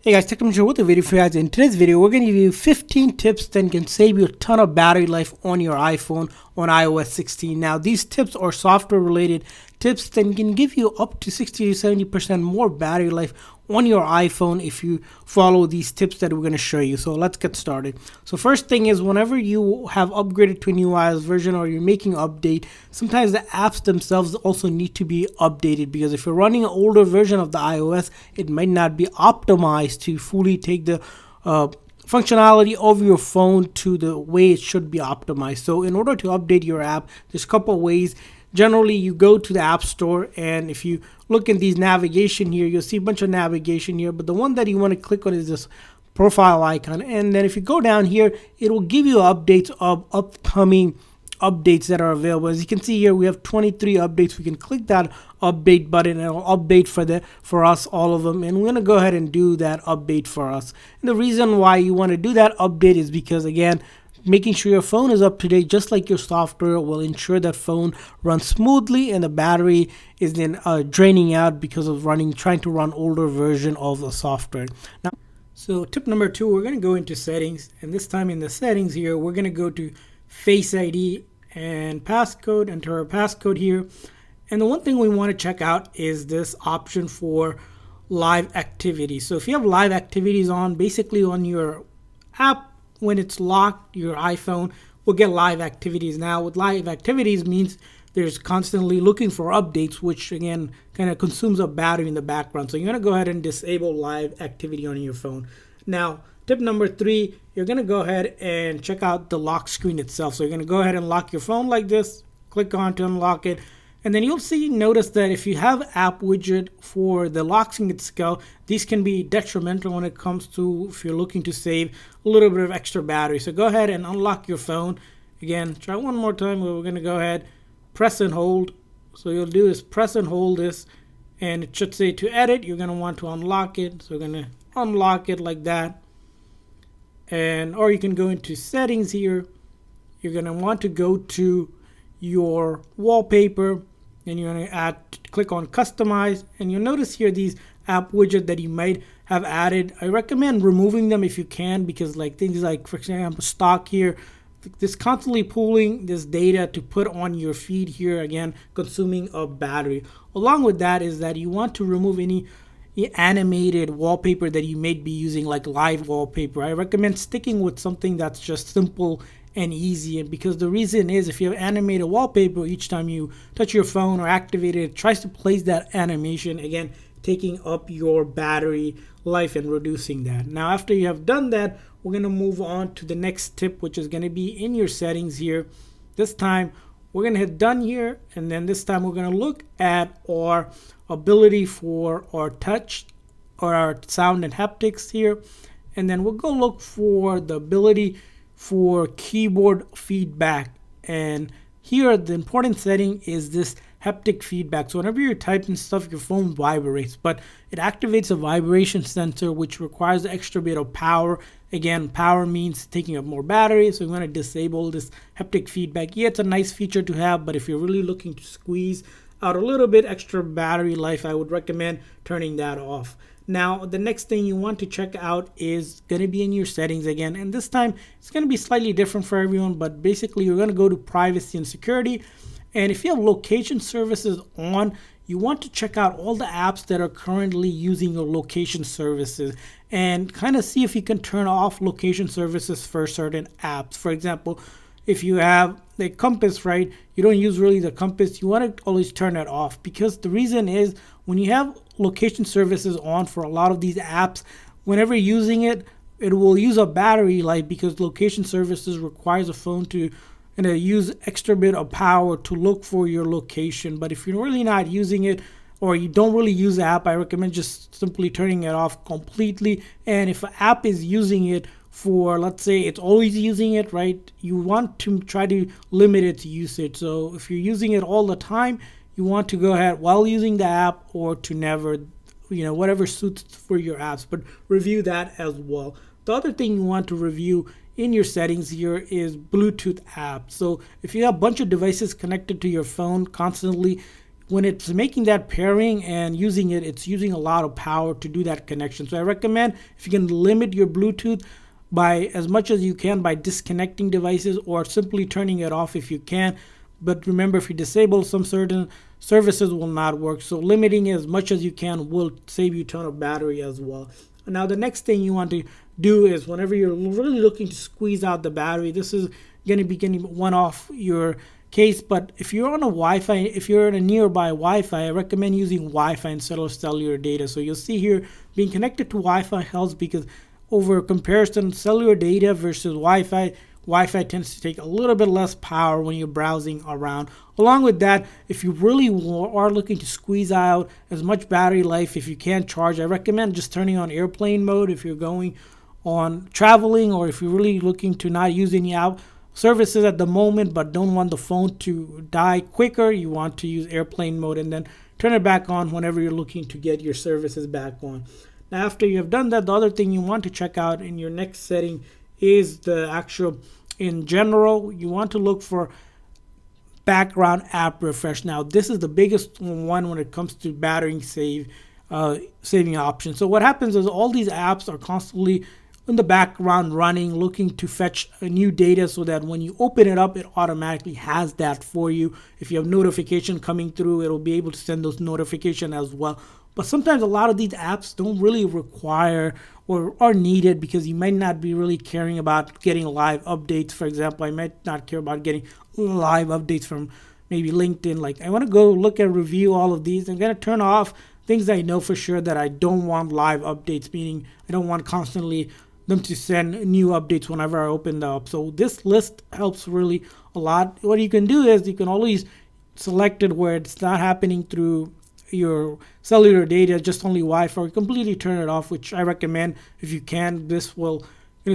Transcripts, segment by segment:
Hey guys, Technology here with a video for you guys. In today's video, we're going to give you 15 tips that can save you a ton of battery life on your iPhone on iOS 16. Now, these tips are software related tips that can give you up to 60 to 70% more battery life on your iPhone if you follow these tips that we're going to show you. So let's get started. So first thing is, whenever you have upgraded to a new iOS version or you're making an update, sometimes the apps themselves also need to be updated, because if you're running an older version of the iOS, it might not be optimized to fully take the functionality of your phone to the way it should be optimized. So in order to update your app, there's a couple of ways. Generally, you go to the App Store, and if you look in these navigation here, you'll see a bunch of navigation here, but the one that you want to click on is this profile icon. And then if you go down here, it will give you updates of upcoming updates that are available. As you can see here, we have 23 updates. We can click that update button and it'll update for us all of them, and we're going to go ahead and do that update for us. And the reason why you want to do that update is because, again, making sure your phone is up to date, just like your software, will ensure that phone runs smoothly and the battery isn't draining out because of trying to run older version of the software. Now, so tip number 2, we're going to go into settings, and this time in the settings here, we're going to go to Face ID and passcode, enter our passcode here. And the one thing we want to check out is this option for live activities. So if you have live activities on, basically on your app, when it's locked, your iPhone will get live activities. Now, with live activities means there's constantly looking for updates, which again kind of consumes up battery in the background. So you're going to go ahead and disable live activity on your phone. Now, tip number 3, you're going to go ahead and check out the lock screen itself. So you're going to go ahead and lock your phone like this, click on to unlock it. And then you'll notice that if you have app widget for the locking itself, these can be detrimental when it comes to if you're looking to save a little bit of extra battery. So go ahead and unlock your phone. Again, try one more time. We're going to go ahead, press and hold. So you'll do is press and hold this, and it should say to edit. You're going to want to unlock it. So we're going to unlock it like that. Or you can go into settings here. You're going to want to go to your wallpaper, and you're going to click on customize, and you'll notice here these app widget that you might have added. I recommend removing them if you can, because like things like, for example, stock here, this constantly pulling this data to put on your feed here, again consuming a battery. Along with that is that you want to remove any animated wallpaper that you may be using, like live wallpaper. I recommend sticking with something that's just simple and easy, and because the reason is, if you have animated wallpaper, each time you touch your phone or activate it, it tries to place that animation, again taking up your battery life and reducing that. Now, after you have done that, we're going to move on to the next tip, which is going to be in your settings here. This time we're going to hit done here, and then this time we're going to look at our ability for our touch or our sound and haptics here, and then we'll go look for the ability for keyboard feedback. And here the important setting is this haptic feedback. So whenever you're typing stuff, your phone vibrates, but it activates a vibration sensor, which requires an extra bit of power. Again, power means taking up more battery, so we're going to disable this haptic feedback. Yeah, it's a nice feature to have, but if you're really looking to squeeze out a little bit extra battery life, I would recommend turning that off. Now, the next thing you want to check out is going to be in your settings again, and this time it's going to be slightly different for everyone, but basically you're going to go to privacy and security, and if you have location services on, you want to check out all the apps that are currently using your location services and kind of see if you can turn off location services for certain apps. For example, if you have the compass, right, you don't use really the compass, you want to always turn that off, because the reason is, when you have location services on for a lot of these apps, whenever you're using it, it will use a battery life, because location services requires a phone to use extra bit of power to look for your location. But if you're really not using it, or you don't really use the app, I recommend just simply turning it off completely. And if an app is using it for, let's say it's always using it, right, you want to try to limit its usage. So if you're using it all the time, you want to go ahead while using the app, or to never, whatever suits for your apps, but review that as well. The other thing you want to review in your settings here is Bluetooth apps. So if you have a bunch of devices connected to your phone constantly, when it's making that pairing and using it, it's using a lot of power to do that connection. So I recommend if you can limit your Bluetooth by as much as you can by disconnecting devices or simply turning it off if you can. But remember, if you disable some certain services will not work. So limiting it as much as you can will save you a ton of battery as well. Now the next thing you want to do is whenever you're really looking to squeeze out the battery, this is going to be getting one off your case. But if you're on a Wi-Fi, if you're in a nearby Wi-Fi, I recommend using Wi-Fi instead of cellular data. So you'll see here being connected to Wi-Fi helps because over comparison, cellular data versus Wi-Fi tends to take a little bit less power when you're browsing around. Along with that, if you really are looking to squeeze out as much battery life if you can't charge, I recommend just turning on airplane mode if you're going on traveling, or if you're really looking to not use any services at the moment but don't want the phone to die quicker. You want to use airplane mode and then turn it back on whenever you're looking to get your services back on. Now after you have done that, the other thing you want to check out in your next setting is the actual, in general, you want to look for background app refresh. Now this is the biggest one when it comes to battery saving options. So what happens is all these apps are constantly in the background running, looking to fetch new data so that when you open it up, it automatically has that for you. If you have notification coming through, it'll be able to send those notifications as well. But sometimes a lot of these apps don't really require or are needed because you might not be really caring about getting live updates. For example, I might not care about getting live updates from maybe LinkedIn. Like I want to go look and review all of these. I'm going to turn off things I know for sure that I don't want live updates, meaning I don't want constantly them to send new updates whenever I open them up. So this list helps really a lot. What you can do is you can always select it where it's not happening through your cellular data, just only Wi-Fi, or completely turn it off, which I recommend if you can. This will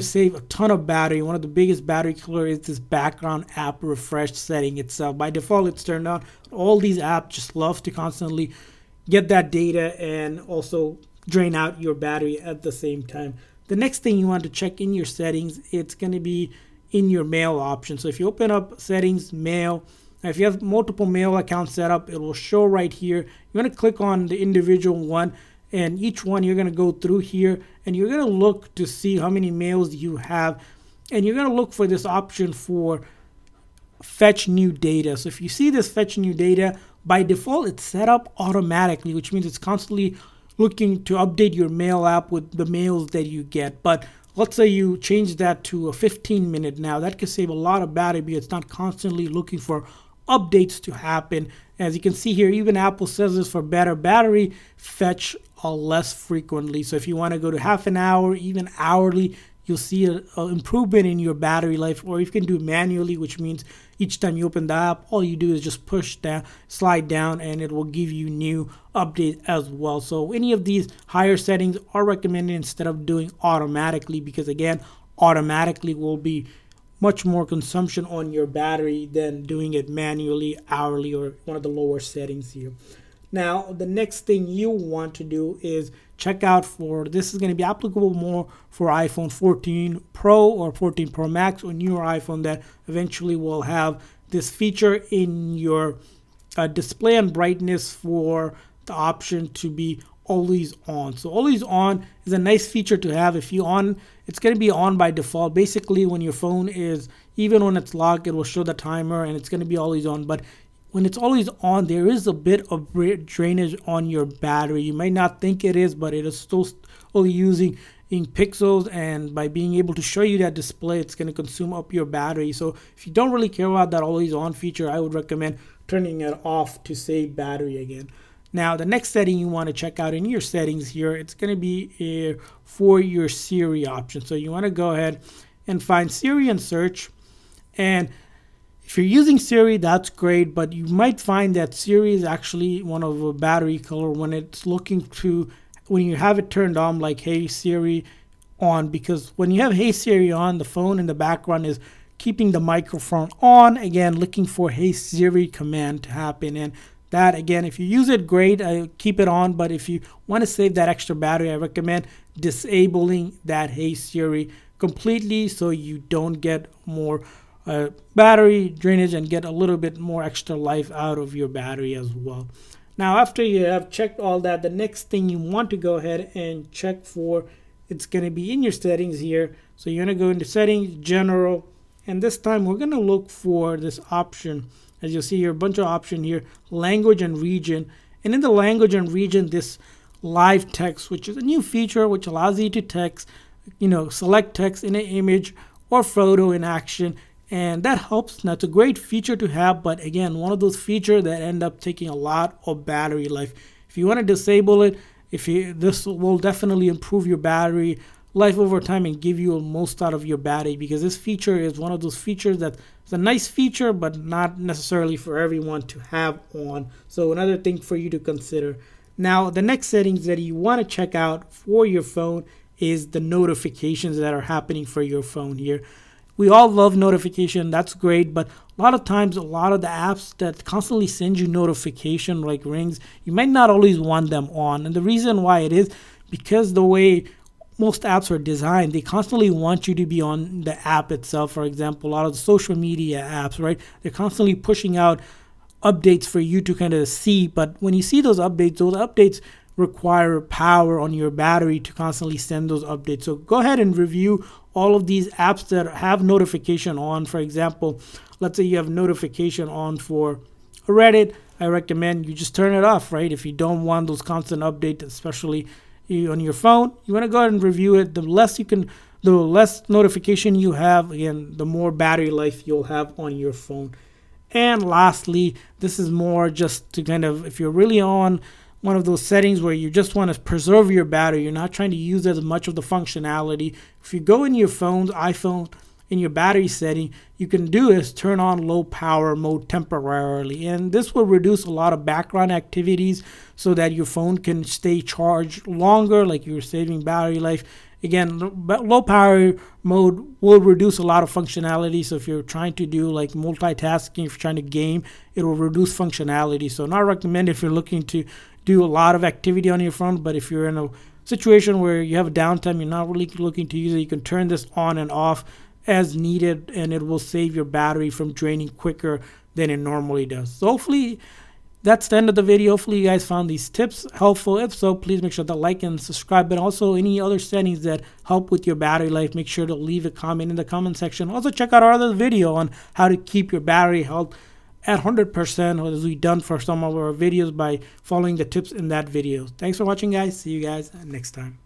save a ton of battery. One of the biggest battery killer is this background app refresh setting itself. By default, it's turned on. All these apps just love to constantly get that data and also drain out your battery at the same time. The next thing you want to check in your settings, it's going to be in your mail option. So if you open up settings, mail, now if you have multiple mail accounts set up, it will show right here. You're going to click on the individual one, and each one you're going to go through here and you're going to look to see how many mails you have, and you're going to look for this option for fetch new data. So if you see this fetch new data, by default it's set up automatically, which means it's constantly looking to update your mail app with the mails that you get. But let's say you change that to a 15-minute now. That could save a lot of battery because it's not constantly looking for updates to happen. As you can see here, even Apple says this for better battery fetch less frequently. So if you want to go to half an hour, even hourly, you'll see an improvement in your battery life. Or you can do it manually, which means each time you open the app, all you do is just push down, slide down, and it will give you new updates as well. So any of these higher settings are recommended instead of doing automatically, because again, automatically will be much more consumption on your battery than doing it manually, hourly, or one of the lower settings here. Now, the next thing you want to do is check out for, this is going to be applicable more for iPhone 14 Pro or 14 Pro Max or newer iPhone that eventually will have this feature in your display and brightness for the option to be always on. So always on is a nice feature to have. If you on, it's going to be on by default. Basically, when your phone is, even when it's locked, it will show the timer and it's going to be always on. But when it's always on, there is a bit of drainage on your battery. You might not think it is, but it is still only using in pixels, and by being able to show you that display, it's going to consume up your battery. So if you don't really care about that always on feature, I would recommend turning it off to save battery again. Now, the next setting you want to check out in your settings here, it's going to be for your Siri option. So you want to go ahead and find Siri and search. And if you're using Siri, that's great, but you might find that Siri is actually one of a battery killer when it's looking to, when you have it turned on, like Hey Siri on, because when you have Hey Siri on, the phone in the background is keeping the microphone on, again, looking for Hey Siri command to happen. And that, again, if you use it, great, keep it on, but if you want to save that extra battery, I recommend disabling that Hey Siri completely so you don't get more battery drainage and get a little bit more extra life out of your battery as well. Now, after you have checked all that, the next thing you want to go ahead and check for, it's going to be in your settings here. So you're going to go into settings, general, and this time we're going to look for this option. As you'll see here, a bunch of options here, language and region. And in the language and region, this live text, which is a new feature which allows you to text, select text in an image or photo in action. And that helps. Now, it's a great feature to have, but again, one of those features that end up taking a lot of battery life. If you want to disable it, this will definitely improve your battery life over time and give you the most out of your battery, because this feature is one of those features that's a nice feature, but not necessarily for everyone to have on. So another thing for you to consider. Now, the next settings that you want to check out for your phone is the notifications that are happening for your phone here. We all love notification, that's great, but a lot of times, a lot of the apps that constantly send you notification like rings, you might not always want them on. And the reason why it is because the way most apps are designed, they constantly want you to be on the app itself. For example, a lot of the social media apps, right? They're constantly pushing out updates for you to kind of see. But when you see those updates require power on your battery to constantly send those updates. So go ahead and review all of these apps that have notification on. For example, let's say you have notification on for Reddit. I recommend you just turn it off, right? If you don't want those constant updates, especially on your phone, you want to go ahead and review it. The less notification you have, again, the more battery life you'll have on your phone. And lastly, this is more just to kind of, if you're really on one of those settings where you just want to preserve your battery, you're not trying to use as much of the functionality. If you go in your phone's iPhone, in your battery setting, you can do is turn on low power mode temporarily, and this will reduce a lot of background activities so that your phone can stay charged longer, like you're saving battery life. Again, low power mode will reduce a lot of functionality. So if you're trying to do like multitasking, if you're trying to game, it will reduce functionality. So not recommend if you're looking to do a lot of activity on your phone, but if you're in a situation where you have a downtime, you're not really looking to use it, you can turn this on and off as needed, and it will save your battery from draining quicker than it normally does. So hopefully that's the end of the video. Hopefully you guys found these tips helpful. If so, please make sure to like and subscribe. But also any other settings that help with your battery life, make sure to leave a comment in the comment section. Also check out our other video on how to keep your battery health at 100%, as we've done for some of our videos by following the tips in that video. Thanks for watching, guys. See you guys next time.